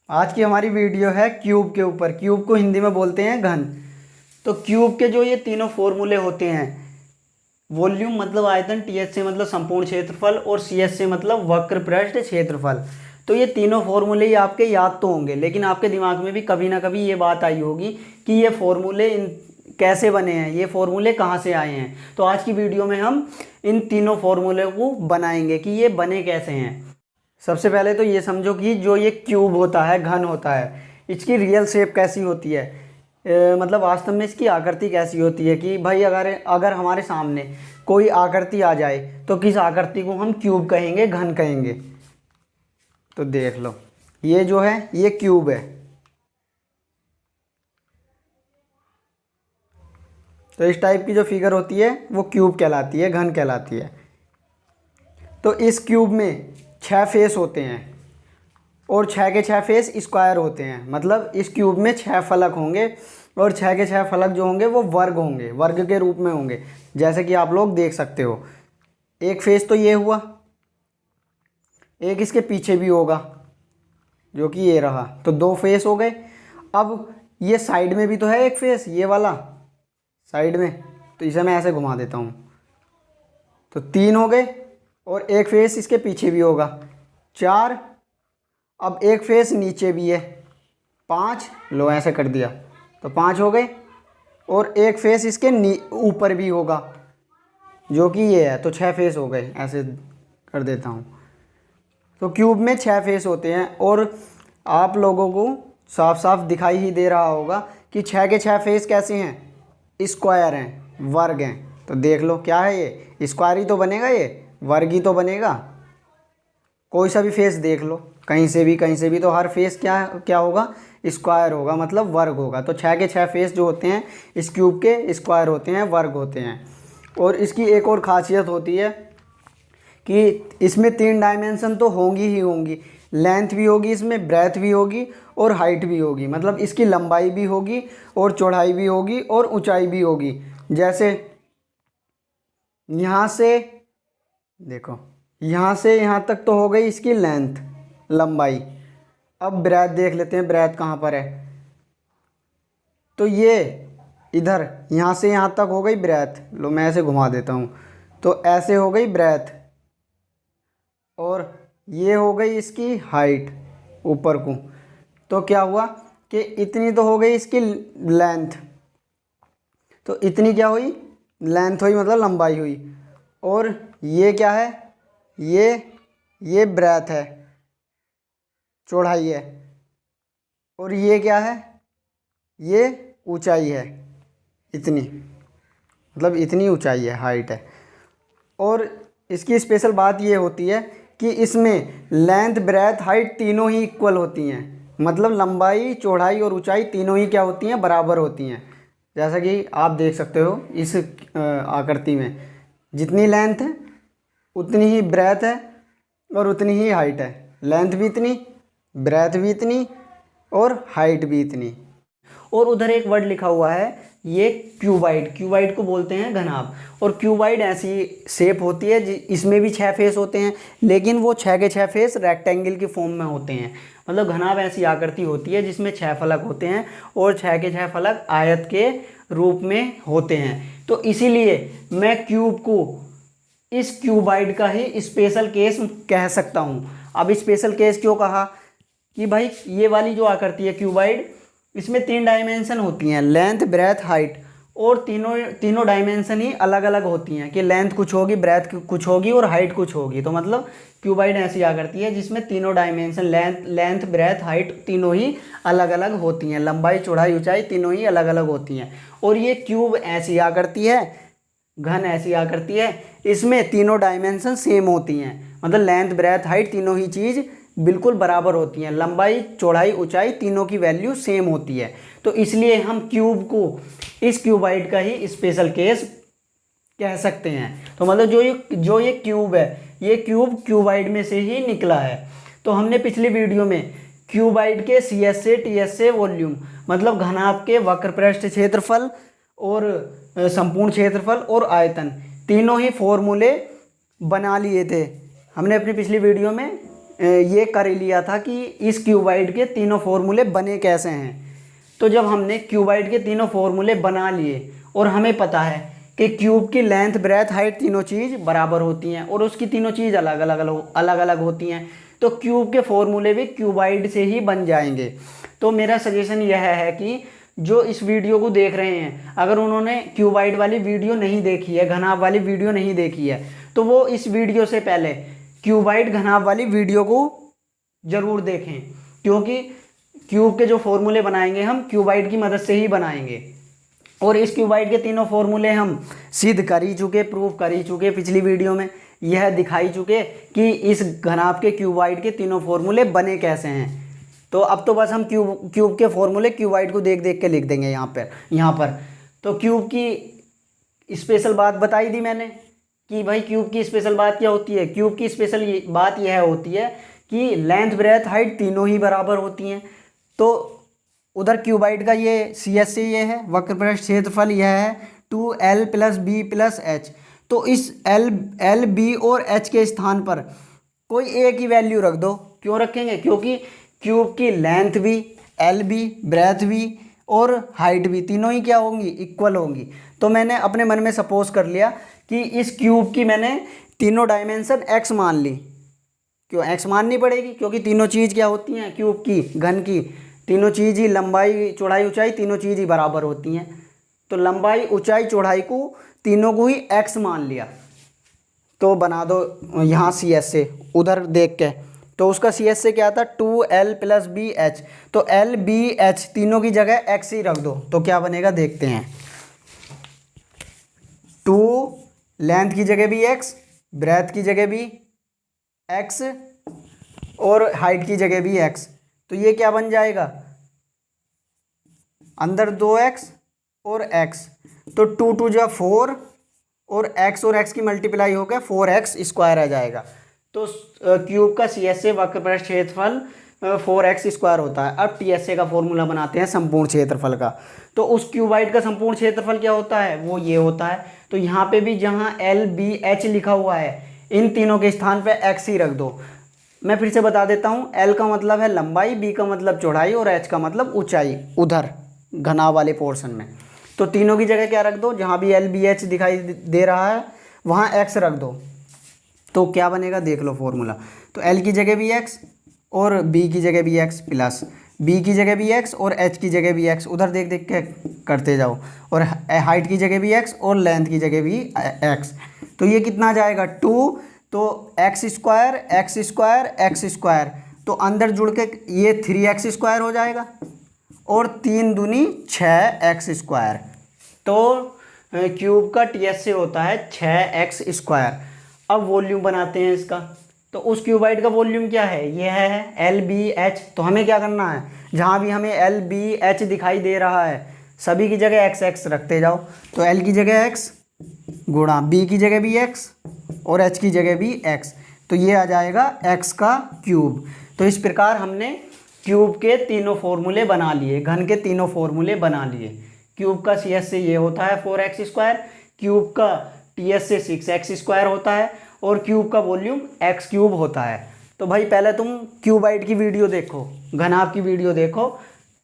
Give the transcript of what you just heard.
आज की हमारी वीडियो है क्यूब के ऊपर। क्यूब को हिंदी में बोलते हैं घन। तो क्यूब के जो ये तीनों फॉर्मूले होते हैं, वॉल्यूम मतलब आयतन, टीएच से मतलब संपूर्ण क्षेत्रफल और सीएच से मतलब वक्र पृष्ठ क्षेत्रफल। तो ये तीनों फॉर्मूले ही आपके याद तो होंगे, लेकिन आपके दिमाग में भी कभी ना कभी ये बात आई होगी कि ये फॉर्मूले कैसे बने हैं, ये फॉर्मूले कहाँ से आए हैं। तो आज की वीडियो में हम इन तीनों फॉर्मूले को बनाएंगे कि ये बने कैसे हैं। सबसे पहले तो ये समझो कि जो ये क्यूब होता है, घन होता है, इसकी रियल शेप कैसी होती है। मतलब वास्तव में इसकी आकृति कैसी होती है कि भाई अगर अगर हमारे सामने कोई आकृति आ जाए तो किस आकृति को हम क्यूब कहेंगे, घन कहेंगे। तो देख लो, ये जो है ये क्यूब है। तो इस टाइप की जो फिगर होती है वो क्यूब कहलाती है, घन कहलाती है। तो इस क्यूब में 6 फेस होते हैं और 6 के 6 फेस स्क्वायर होते हैं। मतलब इस क्यूब में 6 फलक होंगे और 6 के 6 फलक जो होंगे वो वर्ग होंगे, वर्ग के रूप में होंगे, जैसे कि आप लोग देख सकते हो। एक फेस तो ये हुआ, एक इसके पीछे भी होगा जो कि ये रहा, तो 2 फेस हो गए। अब ये साइड में भी तो है एक फेस, ये वाला साइड में, तो इसे मैं ऐसे घुमा देता हूँ, तो 3 हो गए। और एक फेस इसके पीछे भी होगा, 4। अब एक फेस नीचे भी है, 5। लो ऐसे कर दिया तो 5 हो गए। और एक फेस इसके ऊपर भी होगा जो कि ये है, तो 6 फेस हो गए। ऐसे कर देता हूँ। तो क्यूब में 6 फेस होते हैं और आप लोगों को साफ साफ दिखाई ही दे रहा होगा कि 6 के 6 फेस कैसे हैं, स्क्वायर हैं, वर्ग हैं। तो देख लो क्या है, ये स्क्वायर ही तो बनेगा, ये वर्ग ही तो बनेगा। कोई सा भी फेस देख लो, कहीं से भी तो हर फेस क्या क्या होगा, स्क्वायर होगा, मतलब वर्ग होगा। तो 6 के 6 फेस जो होते हैं इस क्यूब के स्क्वायर होते हैं, वर्ग होते हैं। और इसकी एक और ख़ासियत होती है कि इसमें 3 डायमेंशन तो होंगी ही होंगी। लेंथ भी होगी इसमें, ब्रेथ भी होगी और हाइट भी होगी। मतलब इसकी लंबाई भी होगी और चौड़ाई भी होगी और ऊंचाई भी होगी। जैसे यहाँ से देखो, यहाँ से यहाँ तक तो हो गई इसकी लेंथ, लंबाई। अब ब्रेथ देख लेते हैं, ब्रेथ कहाँ पर है। तो ये इधर यहाँ से यहाँ तक हो गई ब्रेथ। लो मैं ऐसे घुमा देता हूँ, तो ऐसे हो गई ब्रेथ। और ये हो गई इसकी हाइट ऊपर को। तो क्या हुआ कि इतनी तो हो गई इसकी लेंथ, तो इतनी क्या हुई, लेंथ हुई, मतलब लंबाई हुई। और ये क्या है, ये ब्रेथ है, चौड़ाई है। और ये क्या है, ये ऊंचाई है, इतनी, मतलब इतनी ऊंचाई है, हाइट है। और इसकी स्पेशल बात ये होती है कि इसमें लेंथ, ब्रेथ, हाइट तीनों ही इक्वल होती हैं। मतलब लंबाई, चौड़ाई और ऊंचाई तीनों ही क्या होती हैं, बराबर होती हैं। जैसा कि आप देख सकते हो इस आकृति में, जितनी लेंथ है उतनी ही ब्रेथ है और उतनी ही हाइट है। लेंथ भी इतनी, ब्रेथ भी इतनी और हाइट भी इतनी। और उधर एक वर्ड लिखा हुआ है, ये क्यूबाइड। क्यूबाइड को बोलते हैं घनाभ। और क्यूबाइड ऐसी शेप होती है, इसमें भी 6 फेस होते हैं, लेकिन वो 6 के 6 फेस रेक्टेंगल की फॉर्म में होते हैं। मतलब घनाभ ऐसी आकृति होती है जिसमें 6 फलक होते हैं और 6 के 6 फलक आयत के रूप में होते हैं। तो इसीलिए मैं क्यूब को, इस क्यूबाइड का ही स्पेशल केस कह सकता हूँ। अब स्पेशल केस क्यों कहा कि भाई ये वाली जो आकृति है क्यूबाइड, इसमें 3 डायमेंशन होती हैं, लेंथ, ब्रेथ, हाइट। और तीनों डायमेंशन ही अलग अलग होती हैं कि लेंथ कुछ होगी, ब्रेथ कुछ होगी और हाइट कुछ होगी। तो मतलब क्यूबाइड ऐसी आकृति है जिसमें तीनों डायमेंशन, लेंथ, ब्रेथ, हाइट तीनों ही अलग अलग होती हैं। लंबाई, चौड़ाई, ऊंचाई तीनों ही अलग अलग होती हैं। और ये क्यूब ऐसी आकृति है, घन ऐसी आकृति है, इसमें तीनों डायमेंशन सेम होती हैं। मतलब लेंथ, ब्रेथ, हाइट तीनों ही चीज़ बिल्कुल बराबर होती हैं। लंबाई, चौड़ाई, ऊंचाई तीनों की वैल्यू सेम होती है। तो इसलिए हम क्यूब को, इस क्यूबाइड का ही स्पेशल केस कह सकते हैं। तो मतलब जो ये क्यूब है, ये क्यूब क्यूबाइड में से ही निकला है। तो हमने पिछली वीडियो में क्यूबाइड के सीएस से टीएस से वॉल्यूम, मतलब घनाभ के वक्र पृष्ठ क्षेत्रफल और संपूर्ण क्षेत्रफल और आयतन, तीनों ही फॉर्मूले बना लिए थे हमने अपनी पिछली वीडियो में। ये कर लिया था कि इस क्यूबाइड के तीनों फॉर्मूले बने कैसे हैं। तो जब हमने क्यूबाइड के तीनों फॉर्मूले बना लिए और हमें पता है कि क्यूब की लेंथ ब्रेथ हाइट तीनों चीज़ बराबर होती हैं और उसकी तीनों चीज़ अलग अलग होती हैं, तो क्यूब के फॉर्मूले भी क्यूबाइड से ही बन जाएंगे। तो मेरा सजेशन यह है कि जो इस वीडियो को देख रहे हैं, अगर उन्होंने क्यूबाइड वाली वीडियो नहीं देखी है, घनाभ वाली वीडियो नहीं देखी है, तो वो इस वीडियो से पहले क्यूबाइड घनाभ वाली वीडियो को ज़रूर देखें, क्योंकि क्यूब के जो फॉर्मूले बनाएंगे हम क्यूबाइड की मदद से ही बनाएंगे। और इस क्यूबाइड के तीनों फॉर्मूले हम सिद्ध कर ही चुके, प्रूफ कर ही चुके, पिछली वीडियो में यह दिखाई चुके कि इस घनाभ के क्यूबाइड के तीनों फॉर्मूले बने कैसे हैं। तो अब तो बस हम क्यूब के फॉर्मूले क्यूबाइड को देख देख के लिख देंगे यहाँ पर। तो क्यूब की स्पेशल बात बताई दी मैंने कि भाई क्यूब की स्पेशल बात क्या होती है। क्यूब की स्पेशल बात यह होती है कि लेंथ ब्रेथ हाइट तीनों ही बराबर होती हैं। तो उधर क्यूबाइड का ये CS से ये है, वक्र पृष्ठ क्षेत्रफल यह है 2L + B + H। तो इस L B और H के स्थान पर कोई एक ही वैल्यू रख दो। क्यों रखेंगे? क्योंकि क्यूब की लेंथ भी, L भी, ब्रेथ भी और हाइट भी तीनों ही क्या होंगी? इक्वल होंगी। तो मैंने अपने मन में सपोज कर लिया कि इस क्यूब की मैंने तीनों डायमेंशन x मान ली। क्यों x माननी पड़ेगी? क्योंकि तीनों चीज़ क्या होती हैं क्यूब की, घन की, तीनों चीज़ ही लंबाई चौड़ाई ऊंचाई तीनों चीज़ ही बराबर होती हैं। तो लंबाई ऊंचाई चौड़ाई को तीनों को ही x मान लिया। तो बना दो यहाँ CS से, उधर देख के। तो उसका CS से क्या था? 2L + B H। तो L B H तीनों की जगह x ही रख दो तो क्या बनेगा देखते हैं। 2 लेंथ की जगह भी x, ब्रेथ की जगह भी x और हाइट की जगह भी x। तो ये क्या बन जाएगा? अंदर 2x और x, तो 2 2 जा 4 और x की मल्टीप्लाई होकर 4x² आ जाएगा। तो क्यूब का CS से वक्र पृष्ठ क्षेत्रफल 4x² होता है। अब TSA का फॉर्मूला बनाते हैं संपूर्ण क्षेत्रफल का। तो उस क्यूबाइड का संपूर्ण क्षेत्रफल क्या होता है? वो ये होता है। तो यहाँ पे भी जहाँ L B H लिखा हुआ है, इन तीनों के स्थान पे x ही रख दो। मैं फिर से बता देता हूँ, L का मतलब है लंबाई, B का मतलब चौड़ाई और H का मतलब ऊंचाई, उधर घनाभ वाले पोर्शन में। तो तीनों की जगह क्या रख दो? जहाँ भी L B H दिखाई दे रहा है वहाँ x रख दो। तो क्या बनेगा देख लो फॉर्मूला। तो L की जगह भी x और B की जगह भी x प्लस B की जगह भी x और H की जगह भी x, उधर देख देख के करते जाओ। और हाइट की जगह भी x और लेंथ की जगह भी x। तो ये कितना आ जाएगा? 2। तो x²। तो अंदर जुड़ के ये 3x² हो जाएगा और 3 दूनी 6x²। तो क्यूब का TSA होता है 6x²। अब वॉल्यूम बनाते हैं इसका। तो उस क्यूबाइड का वॉल्यूम क्या है? ये है L B H। तो हमें क्या करना है? जहाँ भी हमें L B H दिखाई दे रहा है सभी की जगह x रखते जाओ। तो L की जगह x गुणा B की जगह भी x और H की जगह भी x। तो ये आ जाएगा x का क्यूब। तो इस प्रकार हमने क्यूब के तीनों फॉर्मूले बना लिए, घन के तीनों फॉर्मूले बना लिए। क्यूब का CS से ये होता है 4x², क्यूब का TS से 6x² होता है और क्यूब का वॉल्यूम x³ होता है। तो भाई पहले तुम क्यूबाइड की वीडियो देखो, घनाभ की वीडियो देखो,